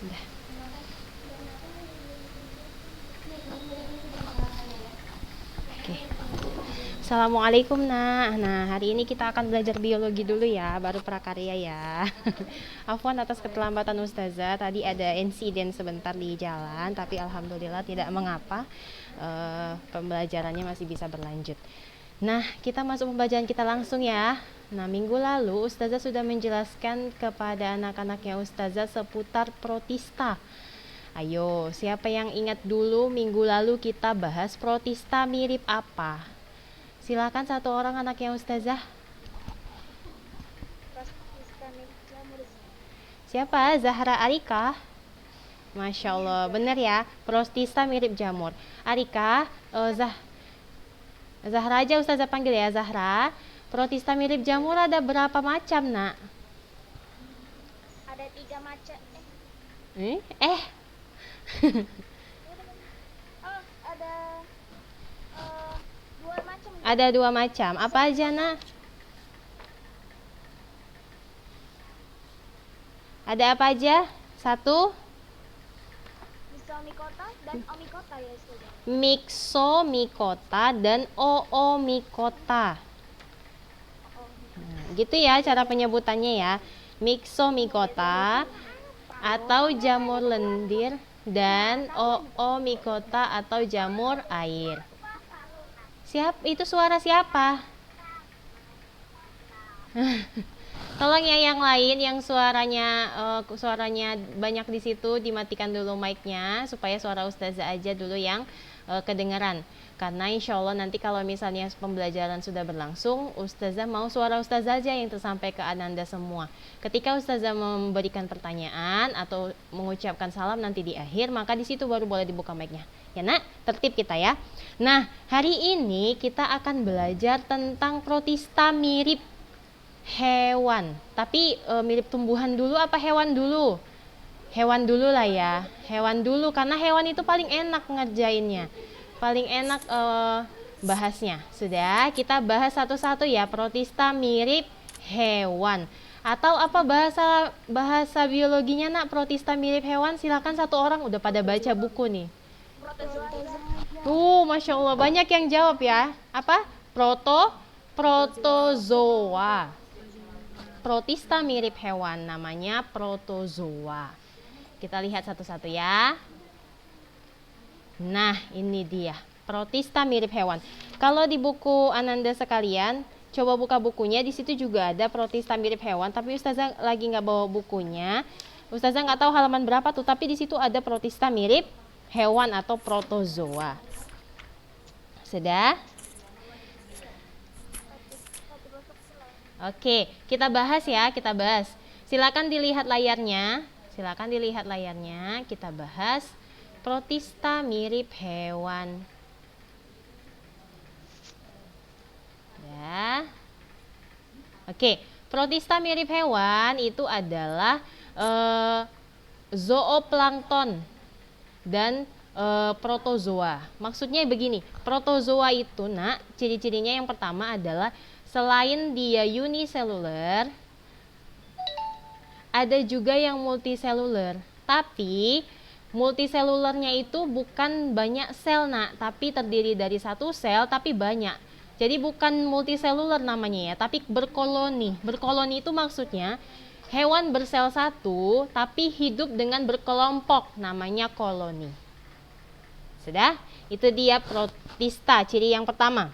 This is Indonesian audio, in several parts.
Udah. Oke. Assalamualaikum nak. Nah, hari ini kita akan belajar biologi dulu ya, baru prakarya ya. Afwan atas keterlambatan Ustazah. Tadi ada insiden sebentar di jalan, tapi alhamdulillah tidak mengapa. Pembelajarannya masih bisa berlanjut. Nah, kita masuk pembelajaran kita langsung ya. Nah, minggu lalu Ustazah sudah menjelaskan kepada anak-anaknya Ustazah seputar protista. Ayo, siapa yang ingat dulu minggu lalu kita bahas protista mirip apa? Silakan satu orang anaknya Ustazah. Siapa? Zahra Arika? Masya Allah, benar ya. Protista mirip jamur. Arika, Zahra aja Ustazah panggil ya, Zahra. Protista mirip jamur ada berapa macam, nak? Ada 3 macam. Oh, ada 2 macam. Ada 2 macam. Apa aja, nak? Ada apa aja? 1. Mixomycota dan Omicota ya, Ustazah. Mixomycota dan Oomycota. Nah, gitu ya cara penyebutannya ya. Mixomycota atau jamur lendir dan Oomycota atau jamur air. Itu suara siapa? Tolong ya yang lain yang suaranya banyak di situ dimatikan dulu mic-nya supaya suara Ustazah aja dulu yang kedengaran. Karena insya Allah nanti kalau misalnya pembelajaran sudah berlangsung, Ustazah mau suara Ustazah aja yang tersampai ke Ananda semua. Ketika Ustazah memberikan pertanyaan atau mengucapkan salam nanti di akhir, maka di situ baru boleh dibuka mic-nya. Ya nak, tertib kita ya. Nah, hari ini kita akan belajar tentang protista mirip hewan. Tapi mirip tumbuhan dulu apa hewan dulu? Hewan dulu lah ya. Hewan dulu karena hewan itu paling enak ngerjainnya. Paling enak bahasnya. Sudah, kita bahas satu-satu ya. Protista mirip hewan. Atau apa bahasa biologinya nak? Protista mirip hewan. Silakan satu orang, udah pada baca buku nih. Masya Allah banyak yang jawab ya. Apa? Protozoa. Protista mirip hewan, namanya protozoa. Kita lihat satu-satu ya. Nah, ini dia. Protista mirip hewan. Kalau di buku Ananda sekalian, coba buka bukunya. Di situ juga ada protista mirip hewan, tapi Ustazah lagi nggak bawa bukunya. Ustazah nggak tahu halaman berapa tuh, tapi di situ ada protista mirip hewan atau protozoa. Sudah? Oke, kita bahas ya, kita bahas. Silakan dilihat layarnya. Kita bahas protista mirip hewan. Ya. Oke, protista mirip hewan itu adalah zooplankton dan protozoa. Maksudnya begini, protozoa itu nak, ciri-cirinya yang pertama adalah selain dia uniseluler, ada juga yang multiseluler. Tapi multiselulernya itu bukan banyak sel nak, tapi terdiri dari satu sel tapi banyak. Jadi bukan multiseluler namanya ya, tapi berkoloni. Berkoloni itu maksudnya hewan bersel satu tapi hidup dengan berkelompok, namanya koloni. Sudah? Itu dia protista, ciri yang pertama.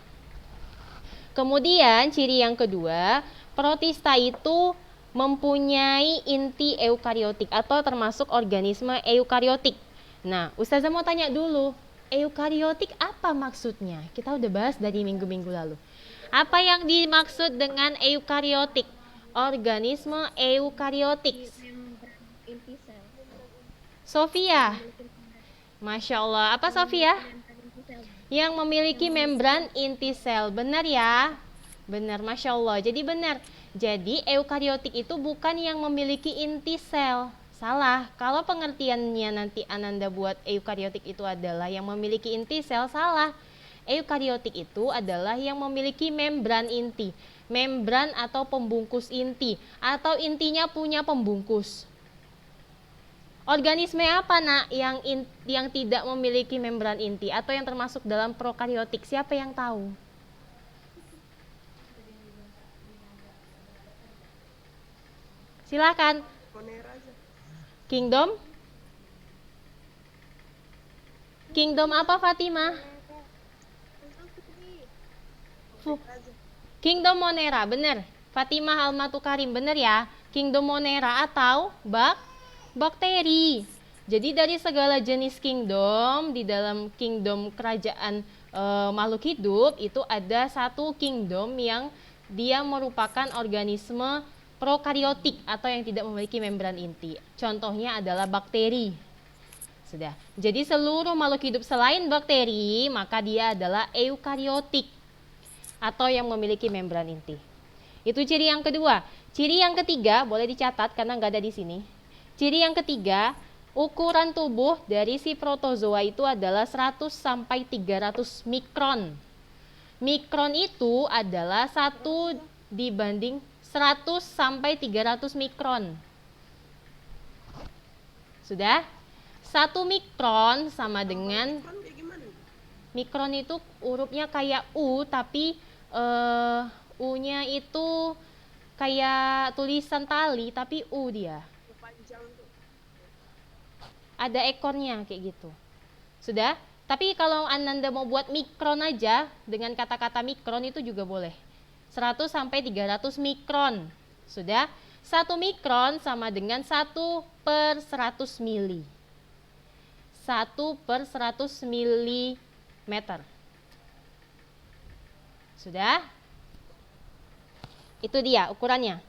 Kemudian ciri yang kedua, protista itu mempunyai inti eukariotik atau termasuk organisme eukariotik. Nah, Ustazah mau tanya dulu, eukariotik apa maksudnya? Kita udah bahas dari minggu-minggu lalu. Apa yang dimaksud dengan eukariotik? Organisme eukariotik. Sofia. Masya Allah. Apa Sofia? Yang memiliki membran inti sel. Benar ya? Benar, Masya Allah. Jadi benar. Jadi eukariotik itu bukan yang memiliki inti sel. Salah. Kalau pengertiannya nanti Ananda buat eukariotik itu adalah yang memiliki inti sel, salah. Eukariotik itu adalah yang memiliki membran inti. Membran atau pembungkus inti. Atau intinya punya pembungkus. Organisme apa nak yang tidak memiliki membran inti atau yang termasuk dalam prokariotik? Siapa yang tahu? Silakan. Monera aja. Kingdom? Kingdom apa Fatimah? Aja. Kingdom Monera, benar. Fatimah Almatu Karim, benar ya. Kingdom Monera atau bakteri. Jadi dari segala jenis kingdom, di dalam kingdom kerajaan makhluk hidup, itu ada satu kingdom yang dia merupakan organisme prokariotik atau yang tidak memiliki membran inti. Contohnya adalah bakteri. Sudah. Jadi seluruh makhluk hidup selain bakteri, maka dia adalah eukariotik atau yang memiliki membran inti. Itu ciri yang kedua. Ciri yang ketiga, boleh dicatat karena nggak ada di sini. Ciri yang ketiga, ukuran tubuh dari si protozoa itu adalah 100 sampai 300 mikron. Mikron itu adalah 1 dibanding 100 sampai 300 mikron. Sudah? 1 mikron sama dengan Kan kayak gimana? mikron itu hurufnya kayak U, tapi U-nya itu kayak tulisan tali, tapi U dia. Panjang tuh. Ada ekornya kayak gitu. Sudah? Tapi kalau Ananda mau buat mikron aja, dengan kata-kata mikron itu juga boleh. 100 sampai 300 mikron. Sudah? 1 mikron sama dengan 1 per 100 mili. 1 per 100 milimeter. Sudah? Itu dia ukurannya.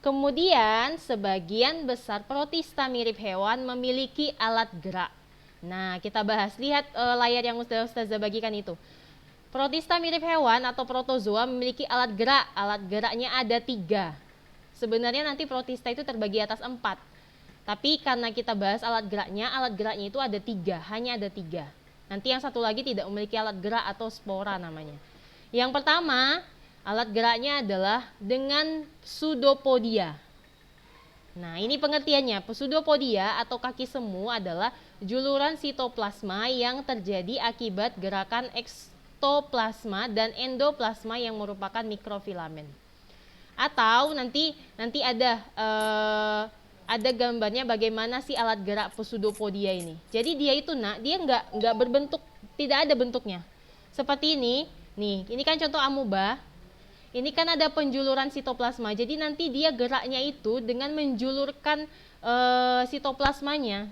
Kemudian sebagian besar protista mirip hewan memiliki alat gerak. Nah, kita bahas. Lihat layar yang Ustazah bagikan itu. Protista mirip hewan atau protozoa memiliki alat gerak. Alat geraknya ada 3. Sebenarnya nanti protista itu terbagi atas 4. Tapi karena kita bahas alat geraknya itu ada 3, hanya ada 3. Nanti yang satu lagi tidak memiliki alat gerak atau spora namanya. Yang pertama, alat geraknya adalah dengan pseudopodia. Nah, ini pengertiannya. Pseudopodia atau kaki semu adalah juluran sitoplasma yang terjadi akibat gerakan ekstoplasma dan endoplasma yang merupakan mikrofilamen. Atau nanti ada gambarnya bagaimana si alat gerak pseudopodia ini. Jadi dia itu dia nggak berbentuk, tidak ada bentuknya. Seperti ini, nih, ini kan contoh amoeba. Ini kan ada penjuluran sitoplasma. Jadi nanti dia geraknya itu dengan menjulurkan sitoplasmanya.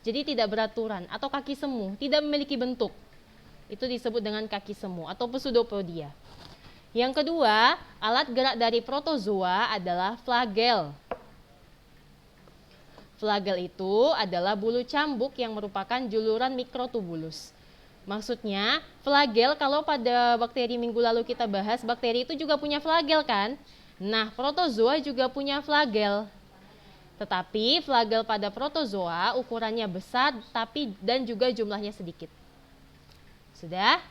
Jadi tidak beraturan atau kaki semu, tidak memiliki bentuk. Itu disebut dengan kaki semu atau pseudopodia. Yang kedua, alat gerak dari protozoa adalah flagel. Flagel itu adalah bulu cambuk yang merupakan juluran mikrotubulus. Maksudnya, flagel kalau pada bakteri minggu lalu kita bahas, bakteri itu juga punya flagel kan? Nah, protozoa juga punya flagel. Tetapi flagel pada protozoa ukurannya besar dan juga jumlahnya sedikit. Sudah?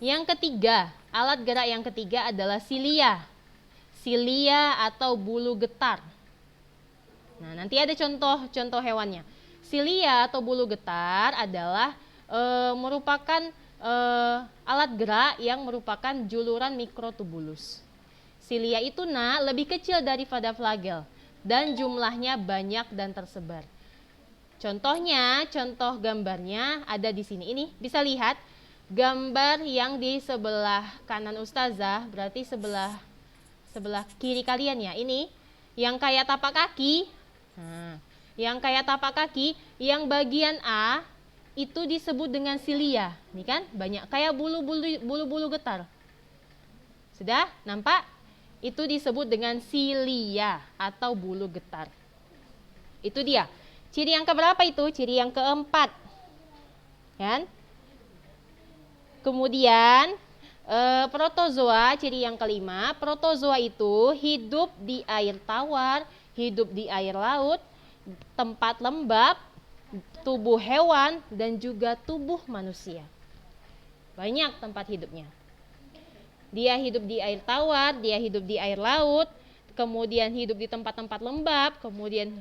Yang ketiga, alat gerak yang ketiga adalah silia. Silia atau bulu getar. Nah, nanti ada contoh hewannya. Silia atau bulu getar adalah merupakan alat gerak yang merupakan juluran mikrotubulus. Silia itu lebih kecil daripada flagel dan jumlahnya banyak dan tersebar. Contohnya, contoh gambarnya ada di sini. Ini bisa lihat gambar yang di sebelah kanan Ustazah, berarti sebelah kiri kalian ya. Ini yang kayak tapak kaki. Nah, yang kayak tapak kaki, yang bagian A itu disebut dengan silia. Ini kan banyak kayak bulu-bulu getar. Sudah? Nampak? Itu disebut dengan silia atau bulu getar. Itu dia. Ciri yang keberapa itu? Ciri yang keempat. Kan? Kemudian protozoa, ciri yang kelima, protozoa itu hidup di air tawar, hidup di air laut, tempat lembab, tubuh hewan, dan juga tubuh manusia. Banyak tempat hidupnya. Dia hidup di air tawar, dia hidup di air laut, kemudian hidup di tempat-tempat lembab, kemudian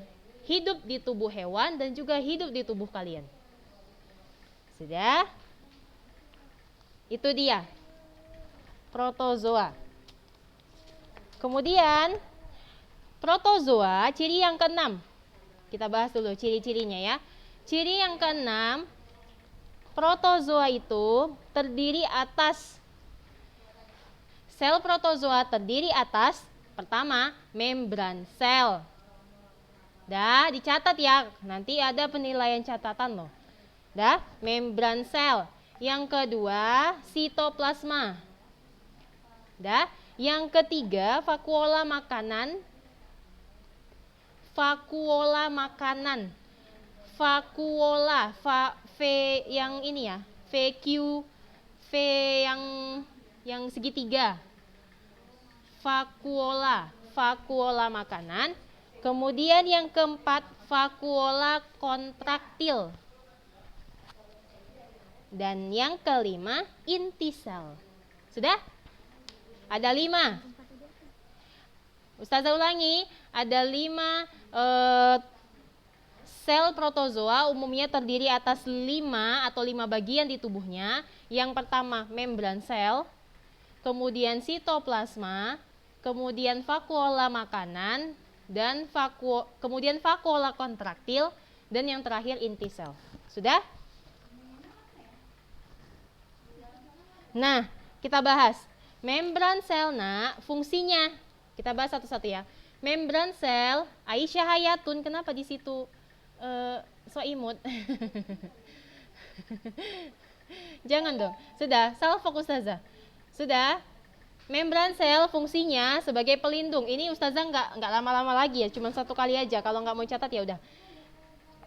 hidup di tubuh hewan dan juga hidup di tubuh kalian. Sudah? Itu dia protozoa. Kemudian protozoa, ciri yang keenam. Kita bahas dulu ciri-cirinya ya. Ciri yang keenam, protozoa itu terdiri atas sel protozoa terdiri atas pertama membran sel. Dah dicatat ya, nanti ada penilaian catatan loh. Dah, membran sel. Yang kedua, sitoplasma. Dah, yang ketiga, vakuola makanan. Vakuola makanan. Vakuola, V yang ini ya, VQ, V yang segitiga. Vakuola, vakuola makanan. Kemudian yang keempat, vakuola kontraktil. Dan yang kelima, inti sel. Sudah? Ada 5. Ustazah ulangi, ada 5 sel protozoa, umumnya terdiri atas 5 atau 5 bagian di tubuhnya. Yang pertama, membran sel, kemudian sitoplasma, kemudian vakuola makanan, dan kemudian vakuola kontraktil, dan yang terakhir inti sel. Sudah? Nah, kita bahas membran sel. Nah, fungsinya kita bahas satu-satu ya. Membran sel, Aisyah Hayatun, kenapa di situ so imut? Jangan dong. Sudah, salah fokus Ustazah. Sudah. Membran sel fungsinya sebagai pelindung. Ini Ustazah nggak lama-lama lagi ya, cuma 1 kali aja. Kalau nggak mau catat ya udah.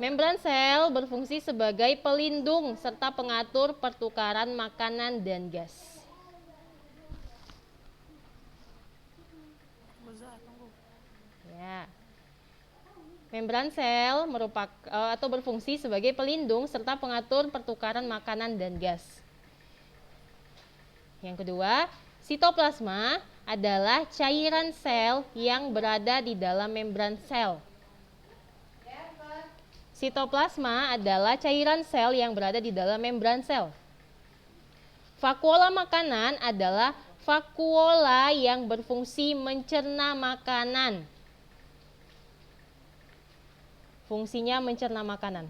Membran sel berfungsi sebagai pelindung serta pengatur pertukaran makanan dan gas. Ya. Membran sel atau berfungsi sebagai pelindung serta pengatur pertukaran makanan dan gas. Yang kedua, sitoplasma adalah cairan sel yang berada di dalam membran sel. Sitoplasma adalah cairan sel yang berada di dalam membran sel. Vakuola makanan adalah vakuola yang berfungsi mencerna makanan. Fungsinya mencerna makanan.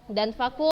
Dan vakuola